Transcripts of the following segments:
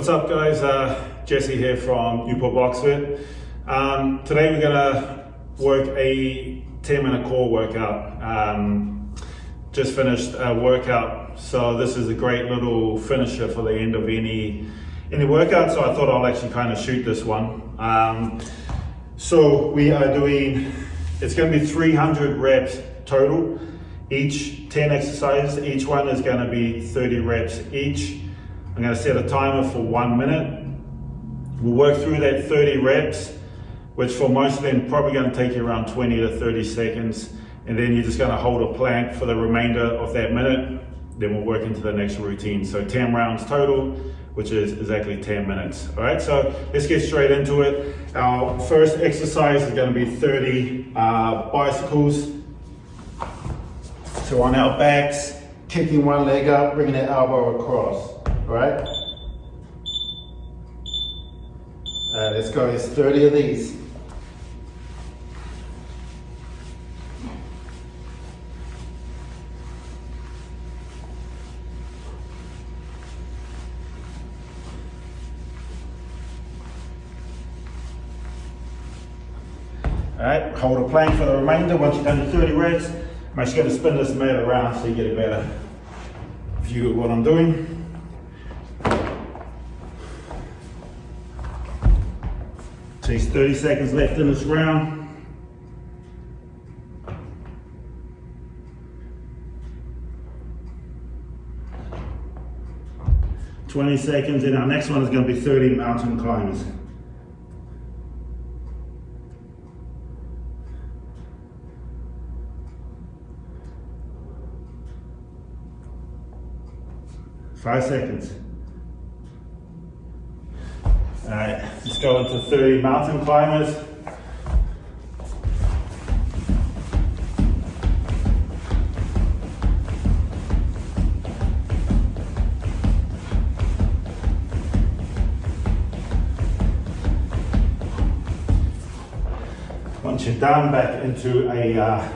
What's up guys, Jesse here from Newport Boxfit. Today we're gonna work a 10-minute core workout. Just finished a workout, so this is a great little finisher for the end of any workout, so I thought I'll actually kind of shoot this one. So we are doing, it's gonna be 300 reps total, each 10 exercises, each one is gonna be 30 reps each. I'm going to set a timer for 1 minute. We'll work through that 30 reps, which for most of them probably going to take you around 20 to 30 seconds. And then you're just going to hold a plank for the remainder of that minute. Then we'll work into the next routine. So 10 rounds total, which is exactly 10 minutes. All right, so let's get straight into it. Our first exercise is going to be 30 bicycles. So on our backs, kicking one leg up, bringing that elbow across. Right? Let's go, there's 30 of these. Alright, hold a plank for the remainder. Once you've done your 30 reps, I'm just going to spin this mat around so you get a better view of what I'm doing. There's 30 seconds left in this round. "20 seconds, and our next one is going to be 30 mountain climbers. "5 seconds. All right, let's go into 30 mountain climbers. Once you're done, back into a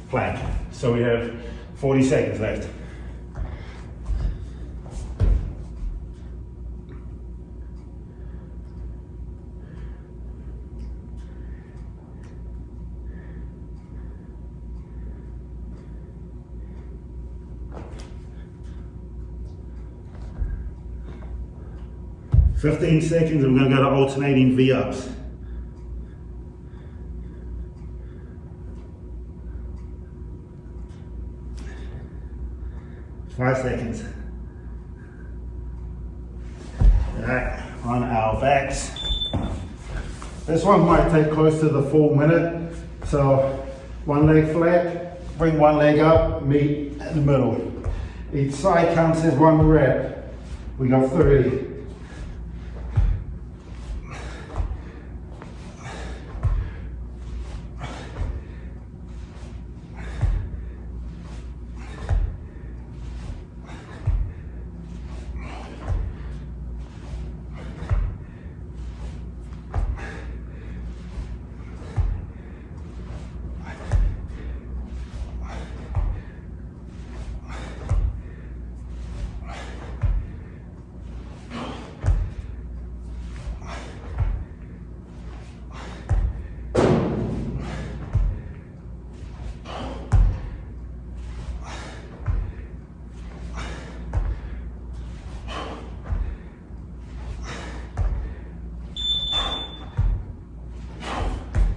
plank. So we have 40 seconds left. "15 seconds, and we're going to go to alternating V-ups. "5 seconds. All right, on our backs. This one might take close to the full minute. So one leg flat, bring one leg up, meet in the middle. Each side counts as one rep. We got 30.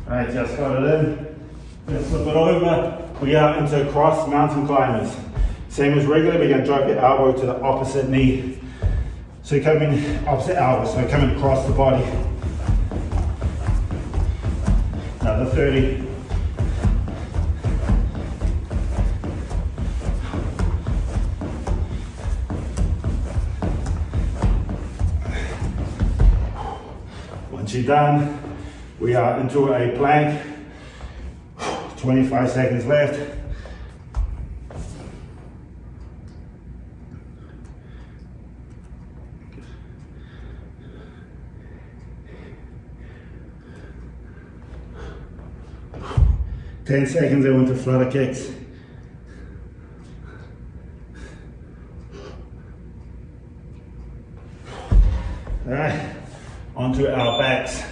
Alright, just got it in. Let's flip it over. We are into cross mountain climbers. Same as regular, we're going to drop your elbow to the opposite knee. So you're coming opposite elbow, so coming across the body. Another 30. Once you're done, we are into a plank. 25 seconds left. Ten seconds, I went to flutter kicks. 5 Alright, onto our backs.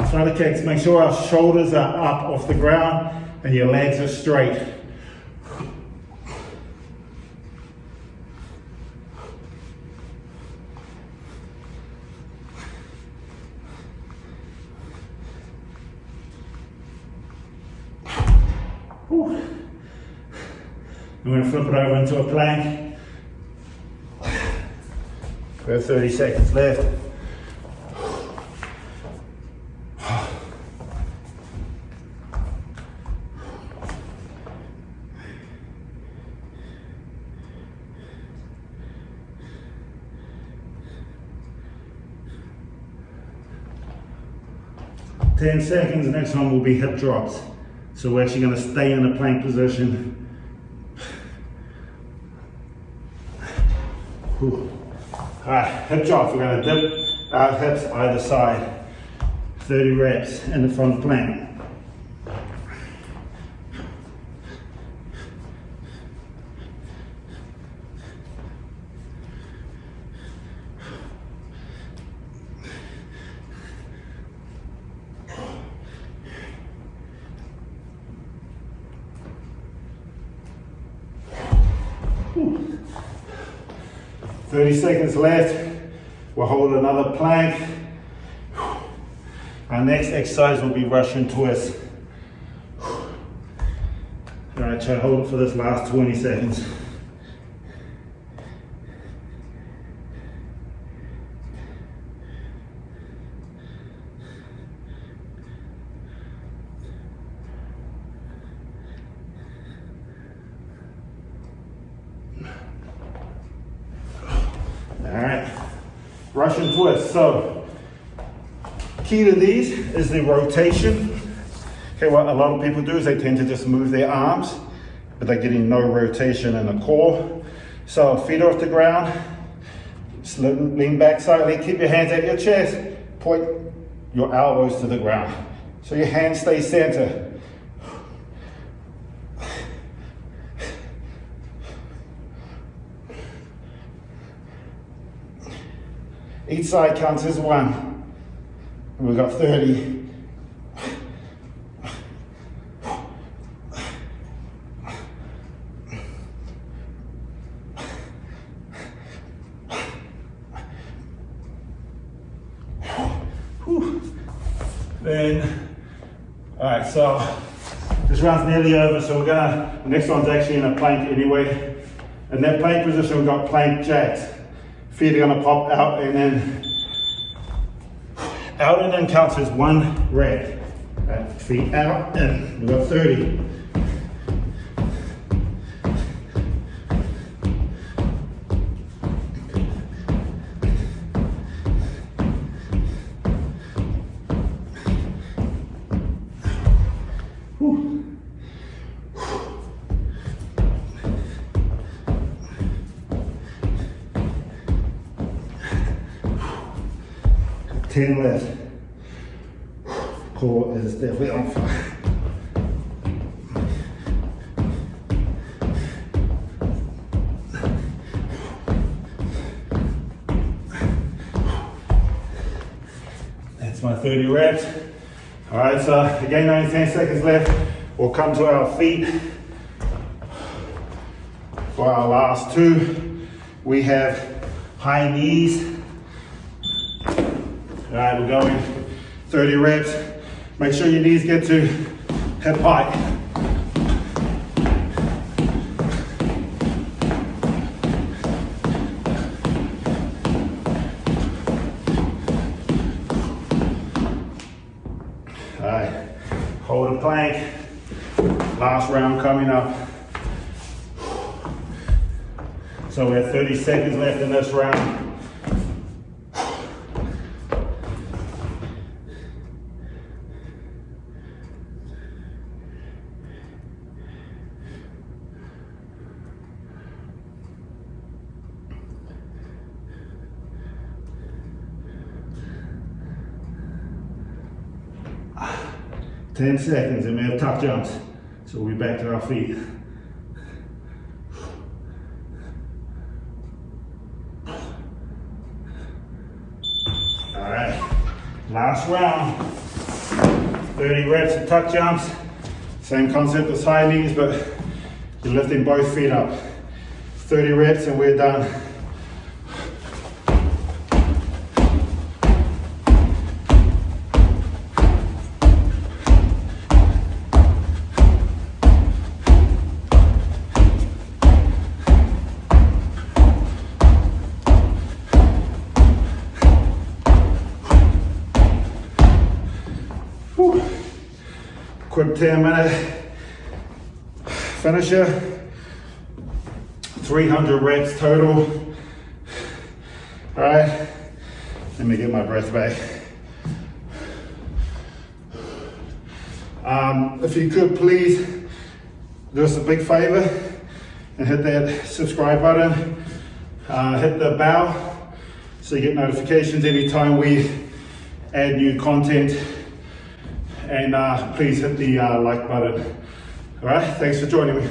Try the kicks, make sure our shoulders are up off the ground and your legs are straight. Whew. I'm going to flip it over into a plank. We have 30 seconds left. Ten seconds, the next one will be hip drops. So we're actually going to stay in a plank position. Alright, hip drops. We're going to dip our hips either side. 30 reps in the front plank. Whew. 30 seconds left. We'll hold another plank. Our next exercise will be Russian twist. Alright, try to hold it for this last 20 seconds. Alright, Russian twist. So, key to these is the rotation. Okay, what a lot of people do is they tend to just move their arms, but they're getting no rotation in the core. So, feet off the ground, lean back slightly, keep your hands at your chest, point your elbows to the ground. So your hands stay center. Each side counts as one. We've got 30. Then, all right, so this round's nearly over, so the next one's actually in a plank anyway. In that plank position, we've got plank jacks. Feet are gonna pop out and then counts as one rep. Right, feet out and we've got 30. Whew. 10 left. Core is definitely on fire. That's my 30 reps. All right, so again, only 10 seconds left. We'll come to our feet. For our last two, we have high knees. All right, we're going 30 reps. Make sure your knees get to hip height. All right, hold a plank. Last round coming up. So we have 30 seconds left in this round. Ten seconds and we have tuck jumps. So we'll be back to our feet. Last round. 30 reps of tuck jumps. Same concept as high knees, but you're lifting both feet up. 30 reps and we're done. Whew. Quick 10-minute finisher. 300 reps total. All right, let me get my breath back. If you could please do us a big favor and hit that subscribe button, hit the bell so you get notifications anytime we add new content, and please hit the like button. All right, thanks for joining me.